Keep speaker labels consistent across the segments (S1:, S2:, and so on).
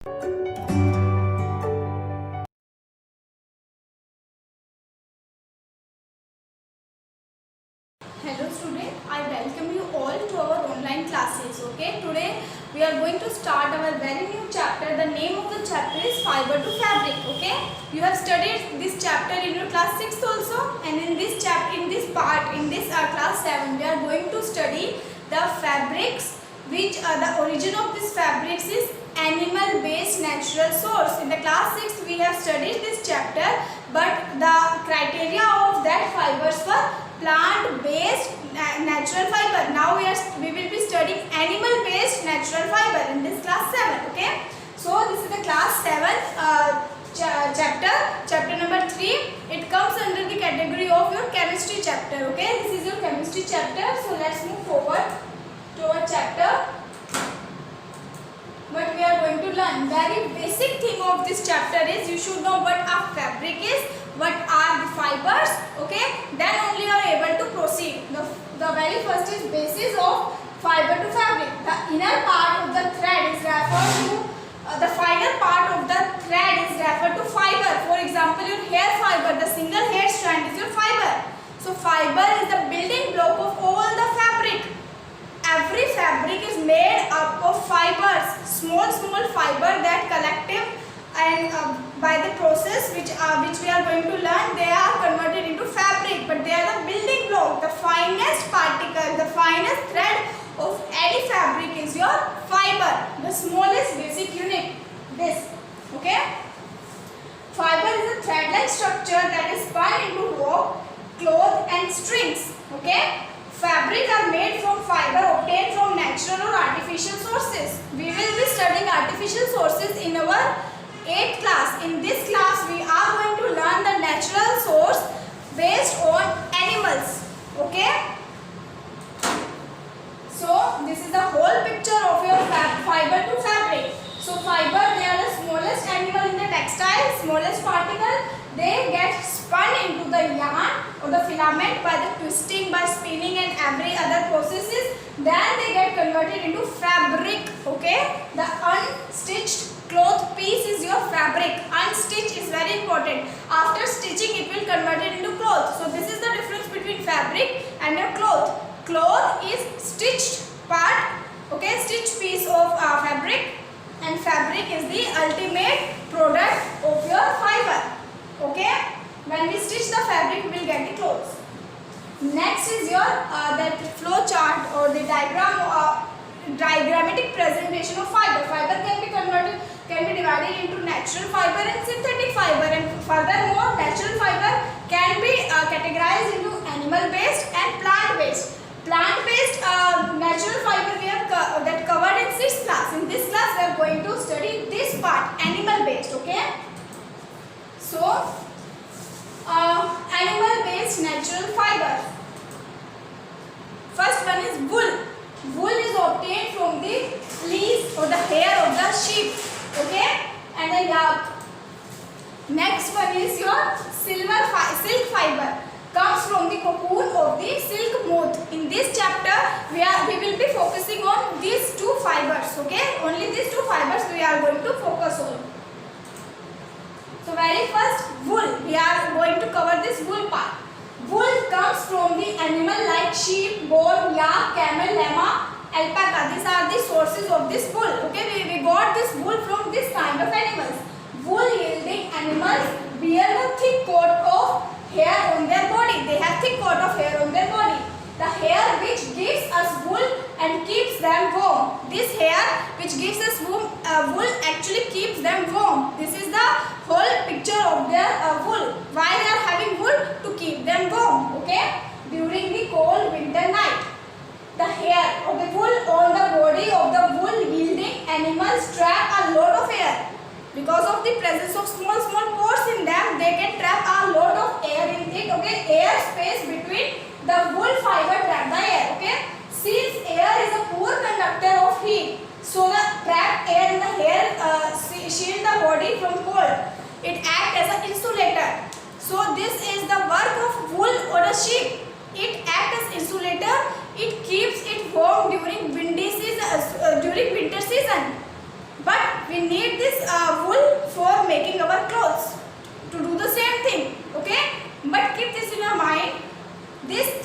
S1: Hello student, I welcome you all to our online classes. Okay, today we are going to start our very new chapter. The name of the chapter is Fiber to Fabric. Okay, you have studied this chapter in your class 6 also, and in this chapter, in this class 7, we are going to study the fabrics, which the origin of this fabrics is animal based natural source. In the class 6 we have studied this chapter, but the criteria of that fibers were plant based natural fiber. Now we will be studying animal based natural fiber in this class 7. Okay, so this is the class 7 chapter number 3. It comes under the category of your chemistry chapter. Okay, this is your chemistry chapter. So let's move forward to our chapter. What we are going to learn, very basic thing of this chapter is you should know what a fabric is, what are the fibers. Okay, then only you are able to proceed. The very first is basis of fiber to fabric. The inner part of the thread is referred to the finer part of the thread is referred to fiber. For example, your hair fiber, the single hair strand is your fiber. So fiber is the building block of all the fabric. Every fabric is made up of fibers, small fiber that collective and by the process which we are going to learn, they are converted into fabric, but they are the building block. The finest particle, the finest thread of any fabric is your fiber, the smallest basic unit, this. Okay, fiber is a thread-like structure that is spun into rope, cloth and strings. Okay, fabric are made from fiber obtained from natural or artificial sources. We will be studying artificial sources in our 8th class. In this class, we are going to learn the natural source based on animals. Okay? So, this is the whole picture of your fiber to fabric. So, fiber, they are the smallest animal in the textile, smallest particle. They get spun into the yarn or the filament by the twisting, by spinning and every other processes. Then they get converted into fabric. Okay, the unstitched cloth piece is your fabric. Unstitched is very important. After stitching, it will convert it into cloth. So this is the difference between fabric and your cloth. Cloth is stitched part. Okay, stitched piece of fabric, and fabric is the ultimate product of your fiber. Okay, when we stitch the fabric, we will get the clothes. Next is your that flow chart or the diagrammatic presentation of fiber. Fiber can be divided into natural fiber and synthetic fiber, and furthermore, natural fiber can be categorized into animal based and plant based. Plant based natural fiber we have that covered in 6th class. In this class, we are going to study this part, animal based. Okay. So, animal based natural fiber. First one is wool. Wool is obtained from the fleece or the hair of the sheep. Okay, and the yak. Next one is your silk fiber. Comes from the cocoon of the silk moth. In this chapter, we will be focusing on these two fibers. Okay, only these two fibers we are going to focus on. So very first, wool. We are going to cover this wool part. Wool comes from the animal like sheep, goat, yak, camel, llama, alpaca. These are the sources of this wool. Okay, we got this wool from this kind of animals. Wool yielding animals bear a thick coat of hair on their body. They have thick coat of hair on their body. The hair which gives us wool and keeps them warm. This hair which gives us wool actually keeps them warm. This is the whole picture of their wool. Why they are having wool? To keep them warm. Okay? During the cold winter night. The hair or the wool on the body of the wool yielding animals trap a lot of air. Because of the presence of small pores in them, they can trap a lot of air in it. Okay? Air space between the wool fiber trap the air. Okay? Since air is a poor conductor of heat, so the trapped air in the hair shield the body from cold. It acts as an insulator. So this is the work of wool or a sheep. It acts as insulator. It keeps it warm during winter season. But we need this wool for making our clothes, to do the same thing. Okay, but keep this in your mind. This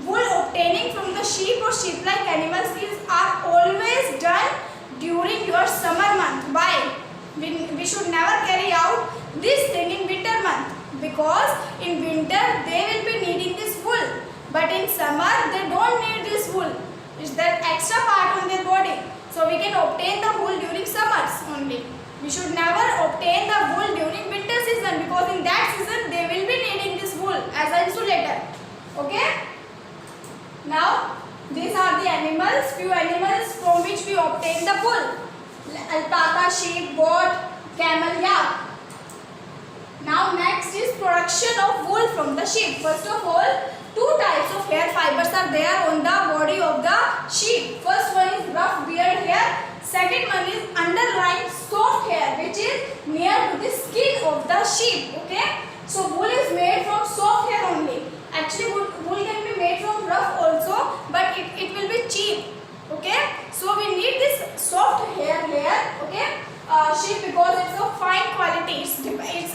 S1: wool obtaining from the sheep or sheep-like animals are always done during your summer month. Why? We should never carry out this thing in winter month, because in winter they will be needing this wool, but in summer they don't need this wool. It's that extra part on their body, so we can obtain the wool during summers only. We should never obtain the wool during winter season, because in that season they will be needing this wool as an insulator. Okay, now these are the animals, few animals from which we obtain the wool: alpaca, sheep, goat, camel, yak. Now next is production of wool from the sheep. First of all, two types of hair fibers are there on the body of the sheep. First one is rough beard hair. Second one is underlying soft hair, which is near to the skin of the sheep. Okay, so wool is made from soft hair only. Actually, wool can be made from rough also, but it will be cheap. Okay, so we need this soft hair layer. Okay, sheep, because it's of fine quality. It makes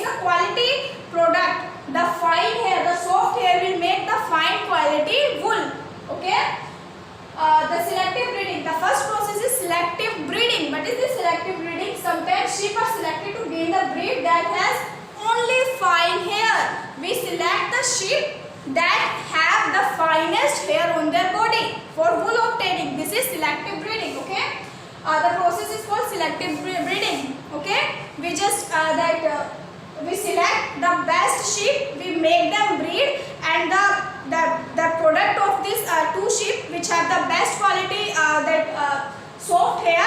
S1: a quality product. The fine hair, the soft hair will make the fine quality wool. Okay. The selective breeding. The first process is selective breeding. What is this selective breeding? Sometimes sheep are selected to gain the breed that has only fine hair. We select the sheep that have the finest hair on their body for wool obtaining. This is selective breeding. Okay. The process is called selective breeding. Okay. We just we select the best sheep, we make them breed, and the product of these two sheep which have the best quality, soft hair,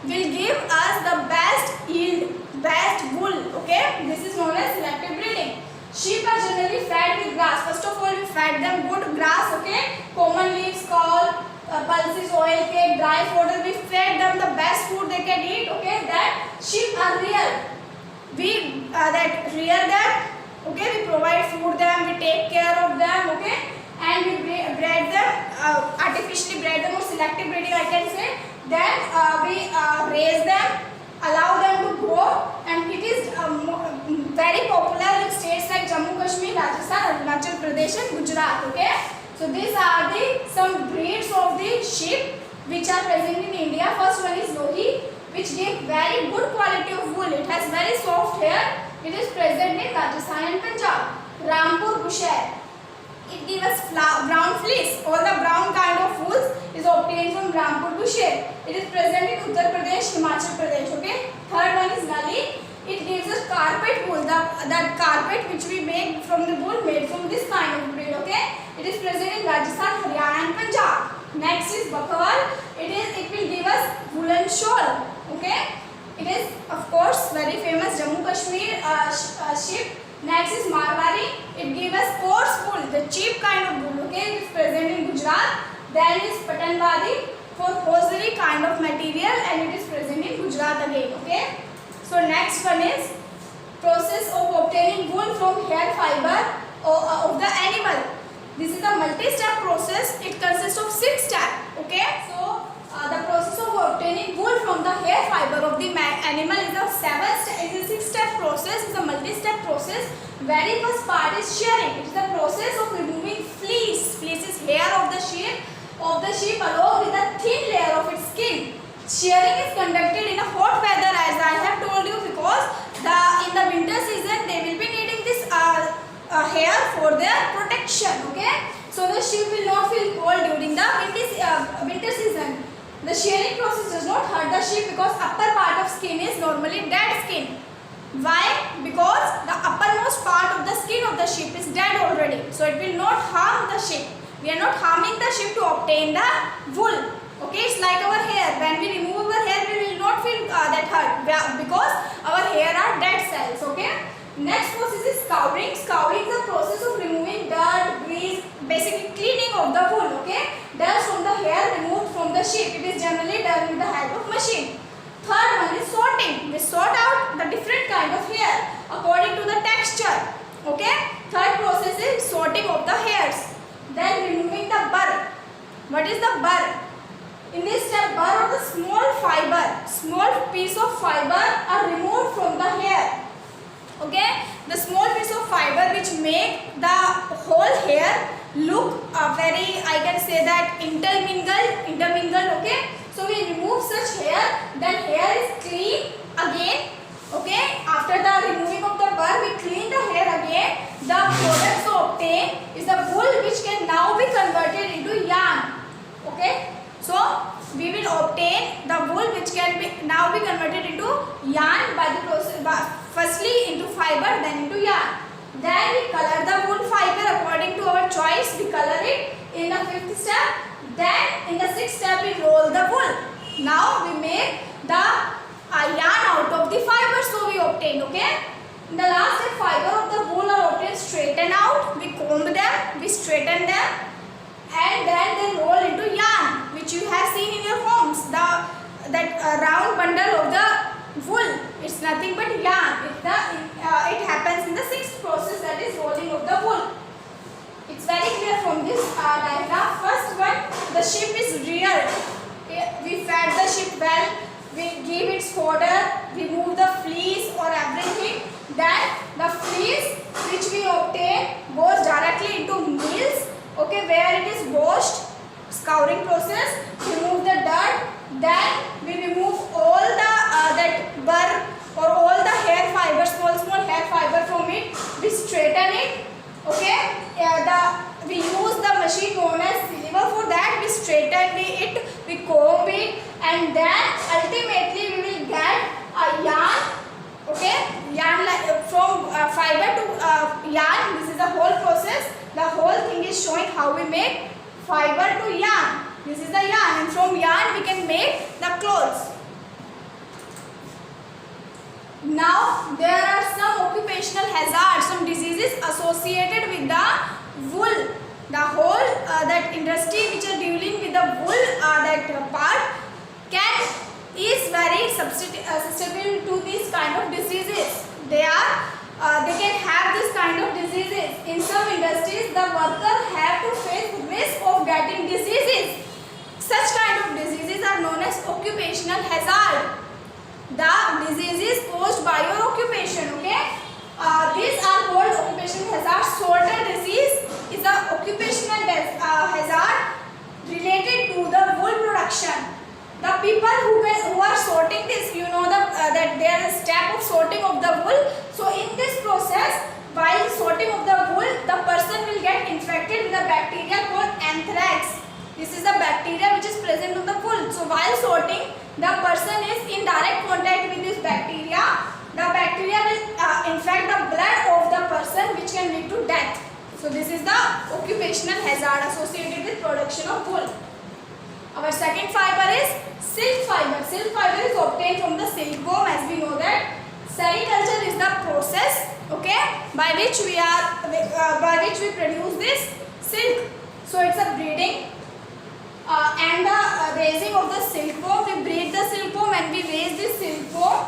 S1: will give us the best yield, best wool. Okay, this is known as selective breeding. Sheep are generally fed with grass. First of all, we fed them good grass. Okay, common leaves, caul, pulses, oil cake, dry fodder. We fed them the best food they can eat. Okay, that sheep are real. We rear them. Okay, we provide food them, we take care of them. Okay, and we bred them, artificially bred them, or selective breeding I can say. Then we raise them, allow them to grow, and it is very popular in states like Jammu Kashmir, Rajasthan, Arunachal Pradesh and Gujarat. Okay, so these are the some breeds of the sheep which are present in India. First one is Lohi, which give very good quality of wool. It has very soft hair. It is present in Rajasthan and Punjab. Rampur Bushair. It gives us brown fleece. All the brown kind of wool is obtained from Rampur Bushair. It is present in Uttar Pradesh, Himachal Pradesh. Okay. Third one is Nali. It gives us carpet wool. That carpet which we make from the wool made from this kind of breed. Okay. It is present in Rajasthan, Haryana and Punjab. Next is Bakwal. It will give us woolen shawl. Okay, it is of course very famous Jammu Kashmir sheep. Next is Marwari. It gives us coarse wool, the cheap kind of wool. Okay, it is present in Gujarat. Then is Patanwadi for hosiery kind of material, and it is present in Gujarat again. Okay, so next one is process of obtaining wool from hair fiber of the animal. This is a multi-step process. It consists of 6 steps. Okay, so the process of obtaining wool from the hair fiber of the animal is a 6-step process. It's a multi-step process. Very first part is shearing. It is the process of removing fleece. Fleece is hair of the sheep along with a thin layer of its skin. Shearing is conducted in a hot weather, as I have told you, because in the winter season they will be needing this hair for their protection. Okay, so the sheep will not feel cold during the winter season. The shearing process does not hurt the sheep, because upper part of skin is normally dead skin. Why? Because the uppermost part of the skin of the sheep is dead already, so it will not harm the sheep. We are not harming the sheep to obtain the wool. Okay, it's like our hair. When we remove our hair, we will not feel that hurt, because our hair are dead cells. Okay. Next process is scouring. Scouring is a process of removing dirt, grease, basically cleaning of the wool. Okay, dust from the hair removed from the sheep. It is generally done with the help of machine. Third one is sorting. We sort out the different kind of hair according to the texture. Okay. Third process is sorting of the hairs. Then removing the burr. What is the burr? In this step, burr or the small piece of fiber are removed from the hair. Okay, the small piece of fiber which make the whole hair look very, I can say that intermingled. Okay, so we remove such hair, then hair is clean again. Okay, after the removing of the burr, we clean the hair again. The product to obtain is the wool which can now be converted into yarn. Okay, so we will obtain the wool which can be now be converted into yarn by the process, firstly into fiber, then into yarn. Then we color the wool fiber according to our choice. We color it in the 5th step. Then in the 6th step we roll the wool. Now we make the yarn out of the fiber, so we obtain. Okay, in the last step, fiber of the wool are obtained straightened out. We comb them, we straighten them, and then they roll into yarn, which you have seen in your homes. That round bundle of the wool, it's nothing but yarn. It happens in the 6th process, that is rolling of the wool. It's very clear from this diagram. First one, the sheep is reared. We fed the sheep well. We give it fodder, remove the fleece or everything. Then the fleece which we obtain goes directly into mills. Okay, where it is washed, scouring process, remove the dirt. Then we remove all the that burr or all the hair fiber, small hair fiber from it. We straighten it. Okay, we use the machine known as silver. For that we straighten it, we comb it, and then ultimately we will get a yarn. Okay, yarn from fiber to yarn. This is the whole process. The whole thing is showing how we make fiber to yarn. This is the yarn, and from yarn we can make the clothes. Now there are some occupational hazards, some diseases associated with the wool. The whole that industry which are dealing with the wool that part is very susceptible to these kind of diseases. They can have this kind of diseases. In some industries, the worker have to face the risk of getting diseases. Such kind of diseases are known as occupational hazard. The diseases caused by your occupation. Okay, these are called occupational hazards. Shoulder disease is an occupational hazard related to the wool production. The people who are sorting this, you know that there is a step of sorting of the wool. So in this process, while sorting of the wool, the person will get infected with a bacteria called anthrax. This is a bacteria which is present on the wool. So while sorting, the person is in direct contact with this bacteria. The bacteria will infect the blood of the person, which can lead to death. So this is the occupational hazard associated with production of wool. Our second fiber is silk fiber. Silk fiber is obtained from the silkworm, as we know that. Sericulture is the process, okay, by which we produce this silk. So it's a breeding and the raising of the silkworm. We breed the silkworm and we raise this silkworm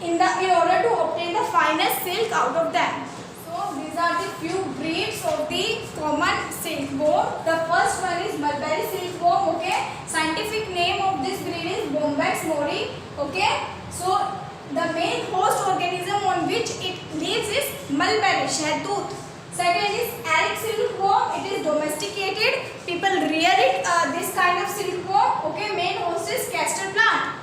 S1: in order to obtain the finest silk out of them. So these are the few breeds of the common silkworm. The first one is mulberry silkworm. Okay, scientific name of this breed is Bombyx mori. Okay, so the main host organism on which it lives is mulberry, shahdut. Second is eric silkworm. It is domesticated. People rear it. This kind of silkworm. Okay, main host is castor plant.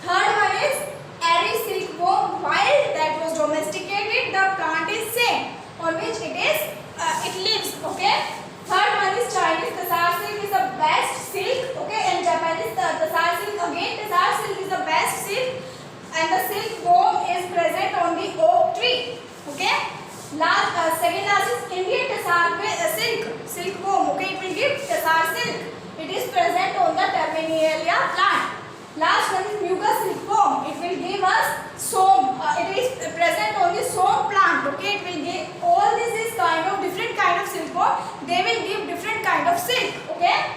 S1: Third one is airy silkworm. Wild, that was domesticated. The plant is same on which it lives. Okay. Third one is Chinese Tassar silk is the best silk. Okay, and Japanese Tassar silk again. Tassar silk is the best silk, and the silkworm is present on the oak tree. Okay. Second last is Indian Tassar silkworm. Okay, it will give Tassar silk. It is present on the Terminalia plant. Last one is Muga silkworm. It will give us som. It is present on the som plant. Okay, it will give all this is kind of different kind of silkworm. They will give different kind of silk. Okay.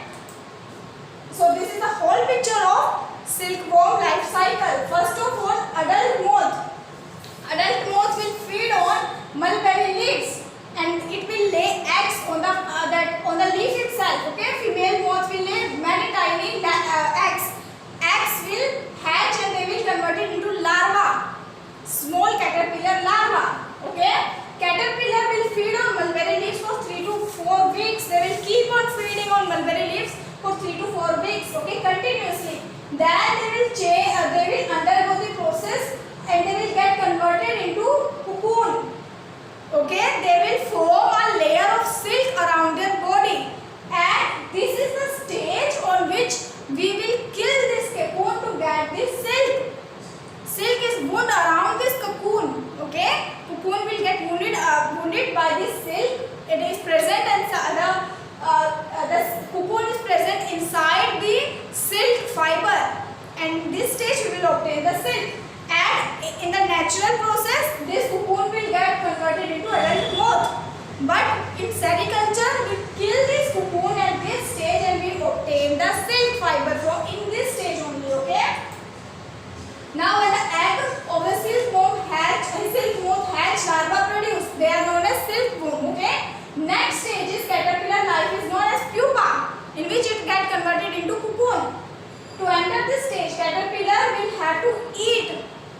S1: So this is the whole picture of silkworm life cycle. First of all, adult moth. Adult moth will feed on mulberry leaves and it will lay eggs on the leaf itself. Okay, female moth will lay many tiny eggs mulberry leaves for 3 to 4 weeks, okay, continuously. Then they will undergo the process and they will get converted into cocoon. Okay, they will form a layer of silk around their body, and this is the stage on which we will kill this cocoon to get this silk. Silk is wound around this cocoon. Okay, cocoon will get wounded by this silk. It is present inside the cocoon is present inside the silk fiber, and this stage we will obtain the silk. And in the natural process, this cocoon will get converted into adult moth. But in sericulture, we kill this cocoon at this stage and we obtain the silk fiber from in this stage only. Okay. Now, when the egg of the silk moth hatch, larva produce. They are known as silkworm. Okay. Next stage is caterpillar life is known as pupa, in which it gets converted into cocoon. To enter this stage, caterpillar will have to eat.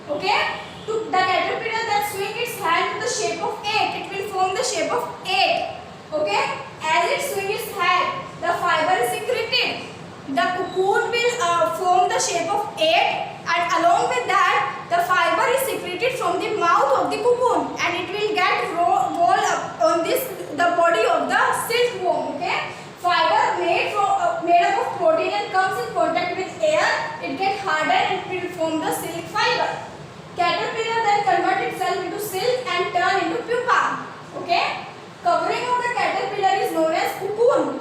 S1: Okay. To the caterpillar that swing its hand to the shape of 8, it will form the shape of 8. Okay. As it swings its hand, the fiber is secreted. The cocoon will form the shape of 8, and along with that, the fiber is secreted from the mouth of the cocoon, and it will get rolled up on the body of the silkworm. Okay. Fiber made up of protein and comes in contact with air, it gets harder and it will form the silk fiber. Caterpillar then convert itself into silk and turn into pupa. Okay. Covering of the caterpillar is known as cocoon.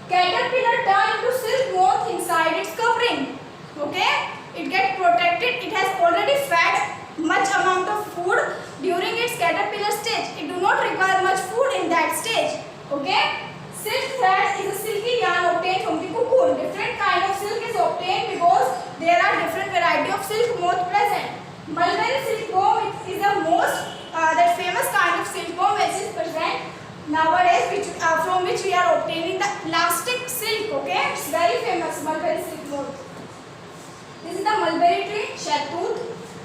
S1: Caterpillar turn into silk moth inside its covering. Okay. It gets protected. It has already fed much amount of food during its caterpillar stage. It do not require much food in that stage. Okay. Silk thread is a silky yarn obtained from the cocoon. Different kind of silk is obtained because there are different variety of silk moth present. Mulberry silkworm is the most that famous kind of silkworm which is present nowadays, from which we are obtaining the elastic silk. Okay, it's very famous, mulberry silkworm. This is the mulberry tree, shadtooth,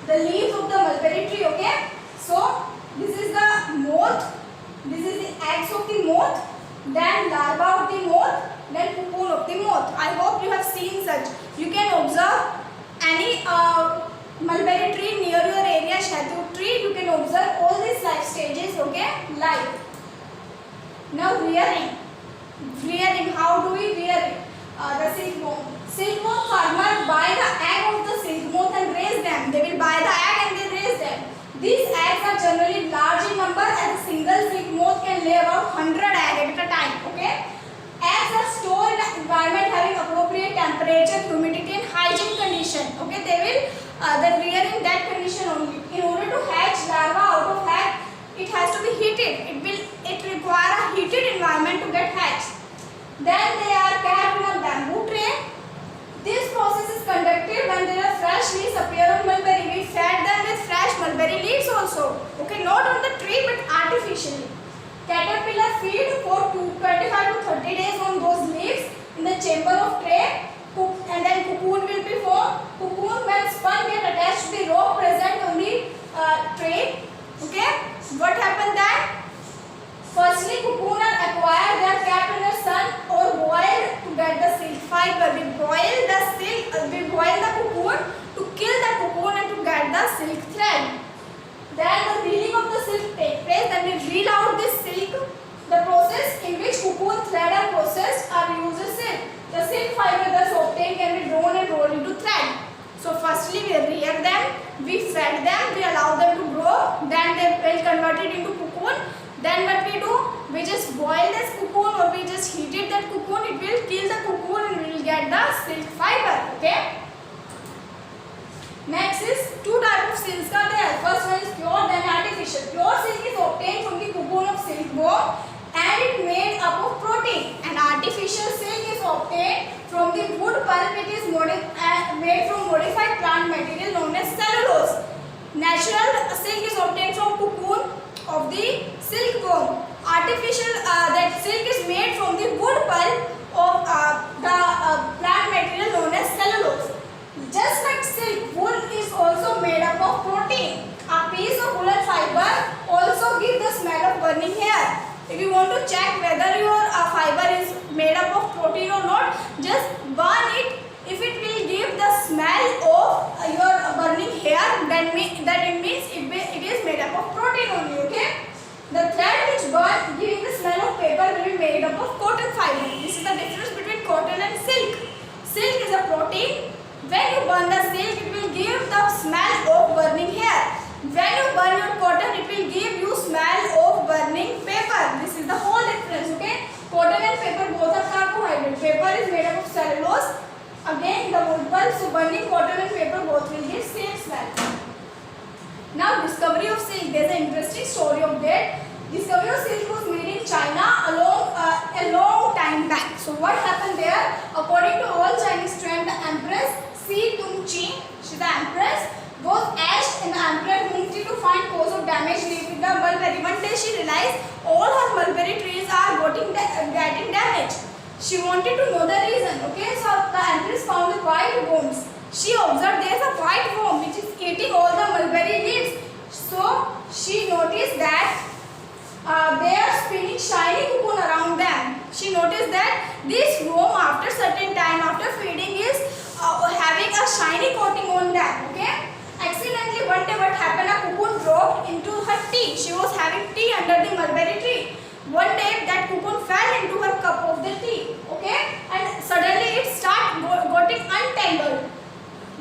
S1: the leaves of the mulberry tree. Okay, so this is the moth. This is the eggs of the moth. Then larva of the moth, then cocoon of the moth. I hope you have seen such. You can observe any mulberry tree near your area, shadtooth tree. You can observe all these life stages. Okay, life. Now rearing. Rearing. How do we rear it? The silkworm. Silkworm farmer buy the egg of the silk moth and raise them. They will buy the egg and they raise them. These eggs are generally large in number, and a single silk moth can lay about 100 eggs at a time. Okay. Eggs are stored in an environment having appropriate temperature, humidity, and hygiene condition. Okay. They will the rear in that condition only. In order to hatch larva out of egg, it has to be heated. It require a heated environment to get hatched. Then they are kept in a bamboo tray. This process is conducted when there are fresh leaves appear on mulberry. We fed them with fresh mulberry leaves also. Okay, not on the tree but artificially. Caterpillar feed for 25 to 30 days on those leaves in the chamber of tray, and then cocoon will be formed. Cocoon, when spun, get attached to the rope present on the tray. Okay, what happened then? Firstly, cocoon are acquired. They are kept in the sun or boiled to get the silk fiber. We boil the cocoon to kill the cocoon and to get the silk thread. Then the reeling of the silk takes place. Then we reel out this silk. The process in which cocoon thread are processed are used as silk. The silk fiber thus obtained can be drawn and rolled into thread. So firstly we rear them, we fed them, we allow them to grow. Then they will convert it into cocoon. Then what we do? We just boil this cocoon or we just heated that cocoon. It will kill the cocoon and we will get the silk fiber. Okay. Next is two types of silks are there. First one is pure, then artificial. Pure silk is obtained from the cocoon of silkworm and it made up of protein. And artificial silk is obtained from the wood pulp. It is made from modified plant material known as cellulose. Natural silk is obtained from cocoon of the silkworm. Artificial that silk is made from the wood pulp of the plant material known as cellulose. Just like silk, wool is also made up of protein. A piece of woolen fiber also gives the smell of burning hair. If you want to check whether your fiber is made up of protein or not, just burn it. If it will give the smell of your burning hair, then it means it is made up of protein only. Okay. The thread which burn giving the smell of paper will be made up of cotton fiber. This is the difference between cotton and silk. Silk is a protein. When you burn the silk, it will give the smell of burning hair. When you burn your cotton, it will give you smell of burning paper. This is the whole difference. Okay. Cotton and paper both are carbohydrate. Paper is made up of cellulose. Again the wood pulp. So burning cotton and paper both will give same smell. Now discovery of silk. There is an interesting story of that. Discovery of silk was made in China a long time back. So what happened there? According to all Chinese trend, the Empress Si Tongqing, she is the Empress, was asked in the Emperor Ministry to find cause of damage leaving the mulberry. One day she realized all her mulberry trees are getting damaged. She wanted to know the reason. Okay, so the Empress found the white worms. She observed there is a white worm which is eating all the mulberry leaves. So she noticed that they are spinning shiny cocoon around them. She noticed that this worm after certain time, after feeding, is having a shiny coating on them. Okay. Accidentally one day what happened, a cocoon dropped into her tea. She was having tea under the mulberry tree. One day that cocoon fell into her cup of the tea. Okay. And suddenly it started getting untangled.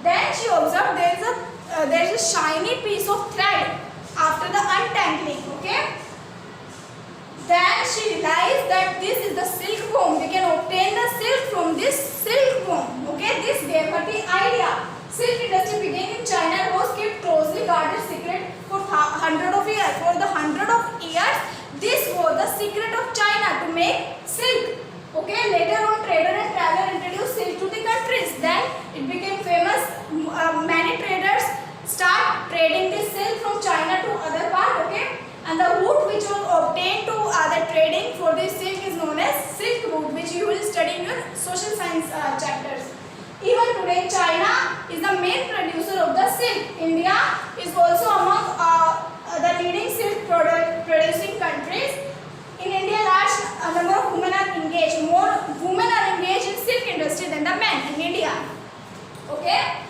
S1: Then she observed there is a shiny piece of thread after the untangling. Okay. Then she realized that this is the silkworm. We can obtain the silk from this silkworm. Okay, this gave her the idea. Silk industry began in China and was kept closely guarded secret for hundred of years. For the hundred of years, this was the secret of China to make silk. Okay, later on trader and traveler introduced silk to the countries. Then it became famous. Many traders start trading this silk from China to other part. Okay. And the route which was obtained to the trading for this silk is known as silk route, which you will study in your social science chapters. Even today, China is the main producer of the silk. India is also among the leading silk producing countries. In India, large number of women are engaged. More women are engaged in silk industry than the men in India. Okay.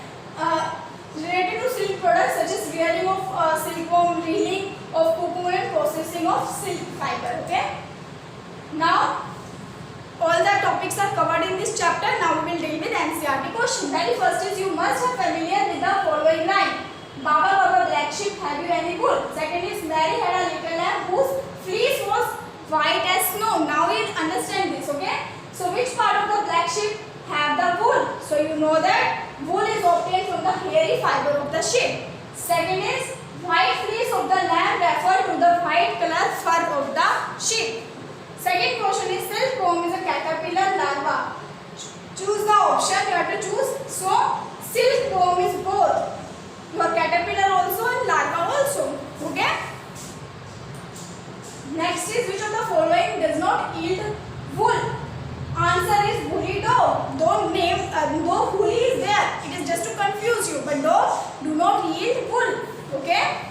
S1: Related to silk products such as rearing of silkworm, reeling of cocoon and processing of silk fiber. Okay. Now all the topics are covered in this chapter. Now we will deal with NCERT question. Very first is you must have familiar with the following line. Baba Baba black sheep, have you any wool? Second is Mary had a little lamb whose fleece was white as snow. Now we understand this. Okay. So which part of the black sheep have the wool? So you know that wool is obtained from the hairy fiber of the sheep. Second is white fleece of the lamb refer to the white color fur of the sheep. Second question is silkworm is a caterpillar larva. Choose the option you have to choose. So silkworm is both. Your caterpillar also and larva also. Okay. Next is which of the following does not yield wool? Answer is woolly dog. Don't name though woolly is there. It is just to confuse you. But dog do not yield wool. Okay.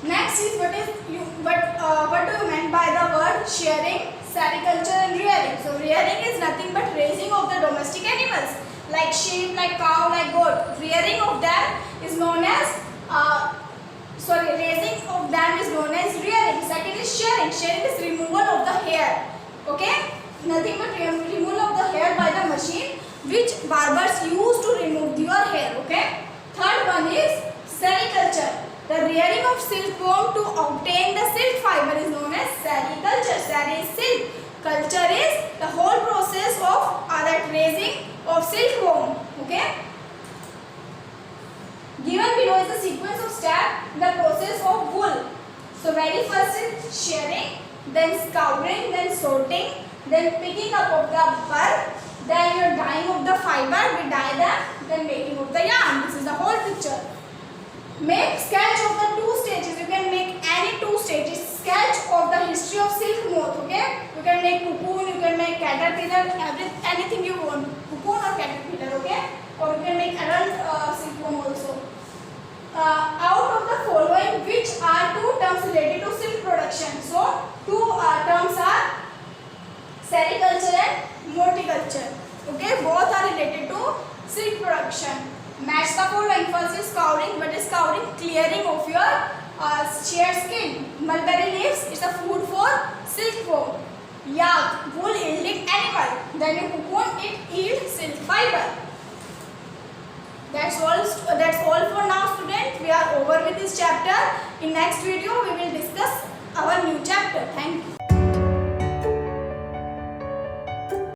S1: Next is what do you mean by the word shearing, sericulture and rearing? So rearing is nothing but raising of the domestic animals like sheep, like cow, like goat. Rearing of them is known as raising of them is known as rearing. Second is shearing. Shearing is removal of the hair. Okay, nothing but removal of the hair by the machine which barbers use to remove your hair. Okay. Third one is sericulture. The rearing of silkworm to obtain the silk fiber is known as sericulture. Seri is silk. Culture is the whole process of that raising of silkworm. Okay. Given below is the sequence of steps in the process of wool. So very first is shearing, then scouring, then sorting, then picking up of the fur, then your dyeing of the fiber, we dye them, then making of the yarn. This is the whole picture. Make sketch of the two stages. You can make any two stages. Sketch of the history of silk moth. Okay. You can make cocoon. You can make caterpillar. Anything you want. Cocoon or caterpillar. Okay. Or you can make adult silkworm also. Out of the following, which are two terms related to silk production? So two terms are sericulture silk production. Match the following. First is cowering. What is cowering? Clearing of your sheared skin. Mulberry leaves, it's a food for silkworm. Yak, wool yielding animal. Then you cocoon, it yields silk fiber. That's all for now, students. We are over with this chapter. In next video we will discuss our new chapter. Thank you.